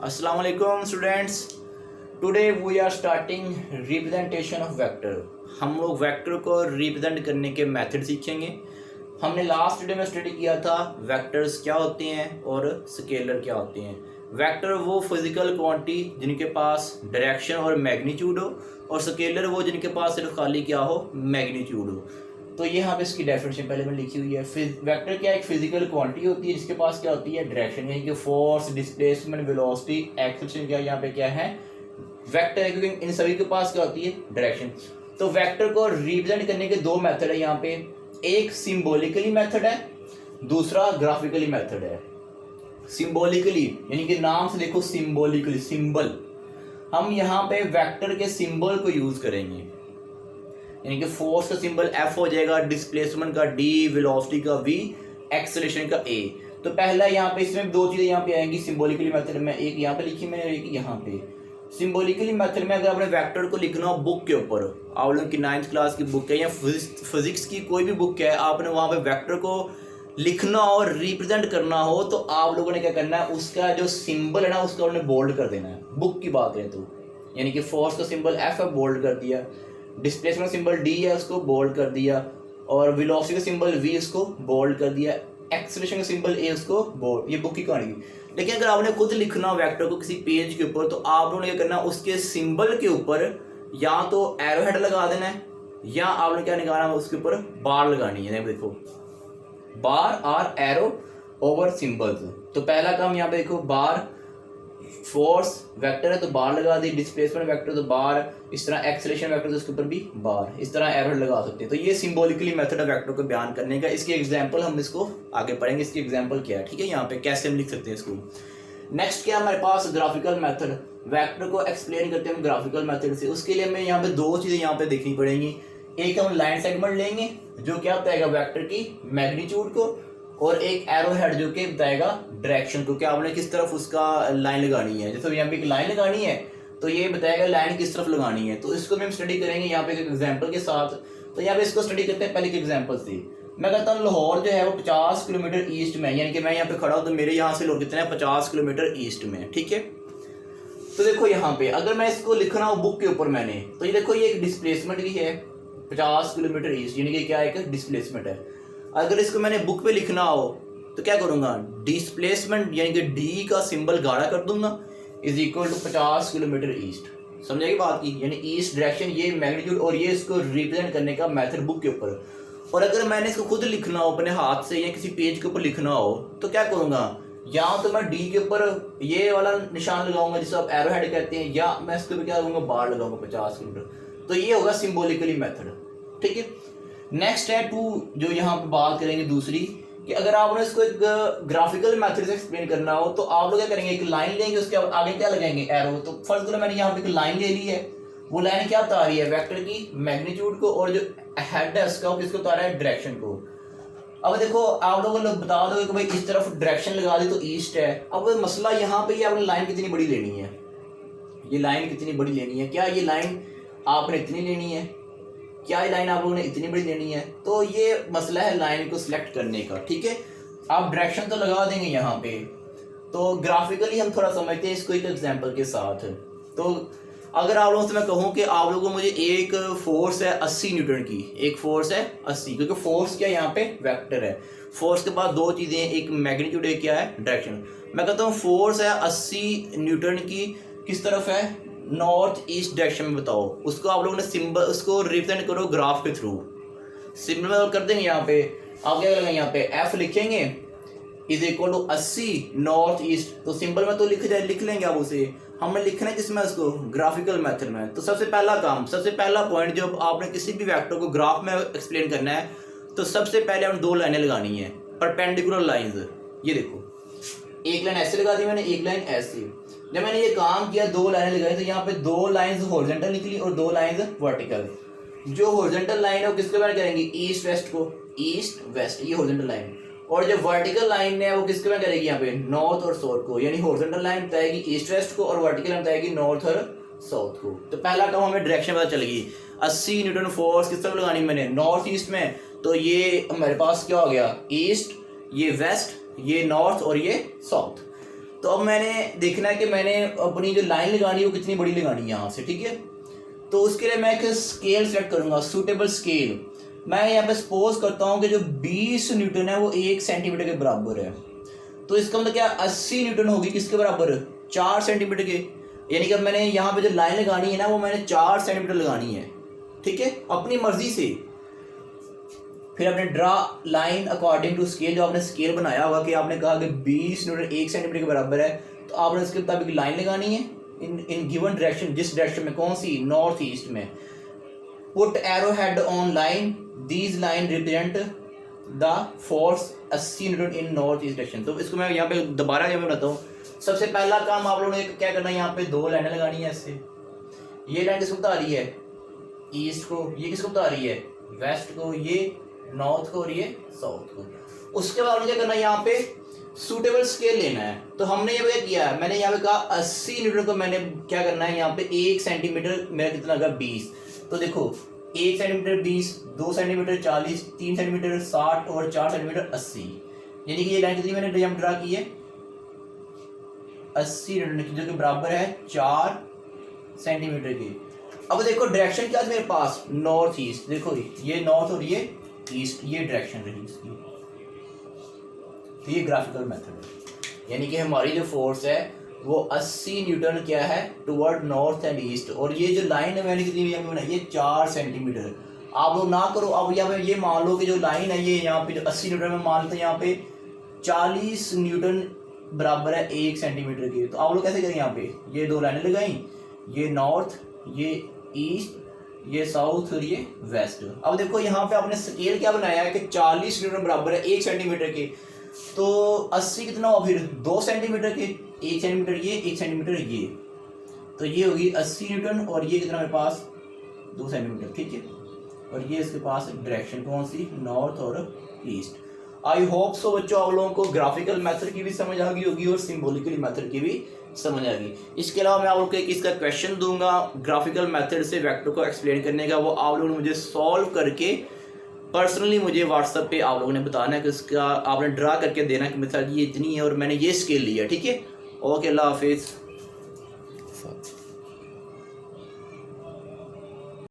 अस्सलाम वालेकुम students. Today we are starting representation of vector. हम लोग वेक्टर को रिप्रेजेंट करने के मेथड सीखेंगे। हमने लास्ट वीडियो में स्टडी किया था वेक्टर्स क्या होते हैं और स्केलर क्या होते हैं। वेक्टर वो फिजिकल क्वांटिटी जिनके पास डायरेक्शन और मैग्नीट्यूड हो, और स्केलर वो जिनके पास सिर्फ खाली क्या हो, मैग्नीट्यूड हो। तो ये यहाँ पे इसकी डेफिनेशन पहले में लिखी हुई है। वेक्टर क्या एक फिजिकल क्वांटिटी होती है जिसके पास क्या होती है, डायरेक्शन, यानी कि फोर्स, डिस्प्लेसमेंट, वेलोसिटी, एक्सेलरेशन क्या यहाँ पे क्या है, वेक्टर है, क्योंकि इन सभी के पास क्या होती है, डायरेक्शन। तो वेक्टर को रिप्रेजेंट करने के दो मेथड है यहाँ पे, एक सिंबॉलिकली मेथड है, दूसरा ग्राफिकली मेथड है। सिंबॉलिकली यानी कि नाम से देखो, सिंबॉलिकली सिंबल, हम यहाँ पे वेक्टर के सिंबल को यूज करेंगे, यानी कि फोर्स का सिंबल F हो जाएगा, डिस्प्लेसमेंट का D, वेलोसिटी का V, एक्सेलरेशन का A। तो पहला यहाँ पे इसमें दो चीज़ें यहाँ पे आएंगी सिंबॉलिकली मेथड में, एक यहाँ पे लिखी मैंने, एक यहाँ पे। सिंबॉलिकली मेथड में अगर आपने वेक्टर को लिखना हो बुक के ऊपर, आप लोगों की 9th क्लास की बुक है या फिजिक्स की कोई भी बुक है, आपने वहाँ पे वेक्टर को लिखना और रिप्रेजेंट करना हो, तो आप लोगों ने क्या करना है, उसका जो सिंबल है ना उसका उन्हें बोल्ड कर देना है। बुक की बात करें तो यानी कि फोर्स का सिंबल F है, बोल्ड कर दिया, डिस्प्लेसमेंट सिंबल D है उसको बोल्ड कर दिया, और वेलोसिटी का सिंबल V उसको बोल्ड कर दिया, एक्सेलरेशन का सिंबल A उसको बोल्ड। ये बुक की कहानी। लेकिन अगर आपने खुद लिखना वेक्टर को किसी पेज के ऊपर, तो आप लोगों ने क्या करना है, उसके सिंबल के ऊपर या तो एरो हेड लगा देना है, या आपने क्या निकालना है, उसके ऊपर बार लगानी है। देखो, बार और एरो ओवर सिंबल्स। तो पहला काम यहाँ पे देखो, बार, फोर्स वेक्टर है तो बार लगा दी, डिस्प्लेसमेंट वेक्टर तो बार, इस तरह एक्सेलरेशन वेक्टर तो उसके ऊपर भी बार, इस तरह एरो लगा सकते हैं। तो ये सिंबॉलिकली मेथड है वेक्टर को बयान करने का। इसकी एग्जांपल हम इसको आगे पढ़ेंगे, इसकी एग्जांपल क्या है, ठीक है, यहाँ पे कैसे हम लिख सकते हैं इसको। नेक्स्ट क्या हमारे पास, ग्राफिकल मेथड। वेक्टर को एक्सप्लेन करते हैं हम ग्राफिकल मेथड से। उसके लिए हमें यहाँ पे दो चीजें यहाँ पे देखनी पड़ेंगी। एक हम लाइन सेगमेंट लेंगे जो क्या बताएगा वेक्टर की मैग्नीट्यूड को, और एक एरो हेड जो कि बताएगा डायरेक्शन को, क्या आपने किस तरफ उसका लाइन लगानी है। जैसे यहाँ पे एक लाइन लगानी है तो ये बताएगा लाइन किस तरफ लगानी है। तो इसको भी हम स्टडी करेंगे यहाँ पे एक एग्जांपल के साथ। तो यहाँ पे इसको स्टडी करते हैं पहले एक एग्जांपल से। मैं कहता हूँ लाहौर जो है वो 50 किलोमीटर ईस्ट में, यानी कि मैं यहाँ पे खड़ा हूँ तो मेरे यहाँ से लोग कितने हैं, 50 किलोमीटर ईस्ट में, ठीक है। तो देखो यहाँ पे अगर मैं इसको लिखना हो बुक के ऊपर मैंने, तो ये देखो ये एक डिस्प्लेसमेंट भी है 50 किलोमीटर ईस्ट, यानी कि क्या एक डिस्प्लेसमेंट है। अगर इसको मैंने बुक पे लिखना हो तो क्या करूंगा, डिस्प्लेसमेंट यानी कि D का सिंबल गाढ़ा कर दूंगा, is equal to 50 kilometre east. समझेगी बात की, यानी ईस्ट डायरेक्शन, ये मैग्नीट्यूड, और ये इसको रिप्रेजेंट करने का मेथड बुक के ऊपर। और अगर मैंने इसको खुद लिखना हो अपने हाथ से या किसी पेज के ऊपर लिखना हो, तो क्या करूंगा, या तो मैं D के ऊपर ये वाला निशान लगाऊंगा जिसे आप एरो हेड कहते हैं, या मैं इसके ऊपर क्या लगाऊंगा, बार लगाऊंगा 50 किलोमीटर। तो ये होगा सिंबॉलिकली मेथड, ठीक है। नेक्स्ट है जो यहाँ पे बात करेंगे दूसरी, कि अगर आपने इसको एक ग्राफिकल मेथड से एक्सप्लेन करना हो, तो आप लोग क्या करेंगे, एक लाइन लेंगे, उसके आगे क्या लगाएंगे, एरो। तो फर्स्ट करो मैंने यहाँ पे एक लाइन ले ली है, वो लाइन क्या बता रही है, वेक्टर की मैग्नीट्यूड को, और जो हेड है उसका किसको बता रहा है, डायरेक्शन को। अब देखो आप लोगों ने बता दो कि भाई इस तरफ डायरेक्शन लगा दी तो ईस्ट है। अब मसला यहाँ पे आपने लाइन कितनी बड़ी लेनी है, ये लाइन कितनी बड़ी लेनी है, क्या ये लाइन आपने इतनी लेनी है, क्या ये लाइन आप लोगों ने इतनी बड़ी लेनी है। तो ये मसला है लाइन को सिलेक्ट करने का, ठीक है। आप डायरेक्शन तो लगा देंगे यहाँ पे। तो ग्राफिकली हम थोड़ा समझते हैं इसको एक एग्जांपल के साथ। तो अगर आप लोगों से मैं कहूँ कि आप लोगों को मुझे एक फोर्स है 80 न्यूटन की, एक फोर्स है 80, क्योंकि फोर्स क्या यहाँ पे वेक्टर है। फोर्स के बाद दो चीज़ें, एक मैग्नीट्यूड है, क्या है, डायरेक्शन। मैं कहता हूँ फोर्स है 80 न्यूटन की, किस तरफ है, नॉर्थ ईस्ट डायरेक्शन में, बताओ उसको आप लोगों ने सिंबल, उसको रिप्रेजेंट करो ग्राफ के थ्रू। सिंबल कर देंगे यहाँ पे, आप क्या करेंगे, यहाँ पे F लिखेंगे is equal to 80 north east. तो सिंबल में तो लिख लेंगे आप उसे, हमने लिखना है किसमें, उसको ग्राफिकल मेथड में। तो सबसे पहला काम, सबसे पहला पॉइंट, जब आपने किसी भी वेक्टर को ग्राफ में एक्सप्लेन करना है, तो सबसे पहले हमने दो लाइनें लगानी है, परपेंडिकुलर लाइंस। ये देखो एक लाइन ऐसे लगा दी मैंने, एक लाइन ऐसे। जब मैंने ये काम किया, दो लाइनें लगाई, तो यहाँ पे दो लाइंस हॉरिजॉन्टल निकली और दो लाइंस वर्टिकल। जो हॉरिजॉन्टल लाइन है वो किसके बारे करेंगी, ईस्ट वेस्ट को, ईस्ट वेस्ट, ये हॉरिजॉन्टल लाइन। और जो वर्टिकल लाइन है वो किसके बारे करेगी, यहाँ पे नॉर्थ और साउथ को, यानी हॉरिजॉन्टल लाइन बताएगी ईस्ट वेस्ट को और वर्टिकल लाइन बताएगी नॉर्थ और साउथ को। तो पहला काम हमें डायरेक्शन पता चलेगी, 80 न्यूटन फोर्स किस तरफ लगानी मैंने, नॉर्थ ईस्ट में। तो ये हमारे पास क्या हो गया, ईस्ट, ये वेस्ट, ये नॉर्थ और ये साउथ। तो अब मैंने देखना है कि मैंने अपनी जो लाइन लगानी है वो कितनी बड़ी लगानी है यहाँ से, ठीक है। तो उसके लिए मैं एक स्केल सेलेक्ट करूँगा, सूटेबल स्केल। मैं यहाँ पे सपोज करता हूँ कि जो 20 न्यूटन है वो 1 सेंटीमीटर के बराबर है। तो इसका मतलब क्या, 80 न्यूटन होगी किसके बराबर, 4 सेंटीमीटर के। यानी कि मैंने यहाँ पे जो लाइन लगानी है ना वो मैंने 4 सेंटीमीटर लगानी है, ठीक है, अपनी मर्जी से। फिर आपने draw line according to scale, जो आपने स्केल बनाया होगा कि आपने कहा कि 20 न्यूटन 1 सेंटीमीटर के बराबर है, तो आपने उसके मुताबिक लाइन लगानी है इन गिवन डायरेक्शन, जिस डायरेक्शन में, कौन सी, नॉर्थ ईस्ट में। Put arrow head on line, these line represent the force 80 Newton in north east direction. तो इसको मैं यहाँ पे दोबारा जब मैं बताता हूँ, सबसे पहला काम आप लोगों ने क्या करना है, यहाँ पे 2 लाइनें लगानी है ऐसे। ये लाइन किसको बता रही है, ईस्ट को, ये किसको बता रही है, वेस्ट को, ये नॉर्थ को और ये साउथ को। उसके बाद क्या करना है, यहाँ पे सूटेबल स्केल लेना है। तो हमने ये क्या किया है, मैंने यहाँ पे कहा 80 न्यूटन को मैंने क्या करना है, यहाँ पे 1 सेंटीमीटर मेरा कितना लगा, 20। तो देखो 1 सेंटीमीटर 20, 2 सेंटीमीटर 40, 3 सेंटीमीटर 60 और 4 सेंटीमीटर 80। यानी कि ये लाइन कितनी मैंने ड्रा की है, 80 न्यूटन की, जो कि बराबर है 4 सेंटीमीटर की। अब देखो डायरेक्शन क्या है मेरे पास, नॉर्थ ईस्ट। देखो ये नॉर्थ और ये ईस्ट, ये डायरेक्शन रही इसकी। तो ये ग्राफिकल मेथड है, यानी कि हमारी जो फोर्स है वो 80 न्यूटन क्या है, टुवर्ड नॉर्थ एंड ईस्ट। और ये जो लाइन है मैंने कितनी बनाई, ये 4 सेंटीमीटर। आप लोग ना करो, अब यहाँ पे ये मान लो कि जो लाइन है ये यहाँ पे जो 80 न्यूटन में मान लेते हैं, यहाँ पे 40 न्यूटन बराबर है 1 सेंटीमीटर की। तो आप लोग कैसे करें, यहाँ पे ये 2 लाइनें लगाई, ये नॉर्थ, ये ईस्ट, ये साउथ और ये वेस्ट। अब देखो यहाँ पे आपने स्केल क्या बनाया है कि 40 न्यूटन बराबर है 1 सेंटीमीटर के। तो 80 कितना हुआ फिर, 2 सेंटीमीटर के, 1 सेंटीमीटर ये, 1 सेंटीमीटर ये। तो ये होगी 80 न्यूटन और ये कितना मेरे पास, 2 सेंटीमीटर, ठीक है। और ये इसके पास डायरेक्शन कौन सी, नॉर्थ और ईस्ट। आई होप सो बच्चों आप लोगों को ग्राफिकल मेथड की भी समझ आ गई होगी और सिंबॉलिकली मेथड की भी समझ आ गई। इसके अलावा मैं आप लोगों को एक इसका क्वेश्चन दूंगा ग्राफिकल मेथड से वेक्टर को एक्सप्लेन करने का, वो आप लोगों ने मुझे सॉल्व करके पर्सनली मुझे व्हाट्सएप पे आप लोगों ने बताना है कि इसका आपने ड्रा करके देना कि मेथड ये इतनी है और मैंने ये स्केल लिया, ठीक है। ओके, अल्लाह हाफिज़।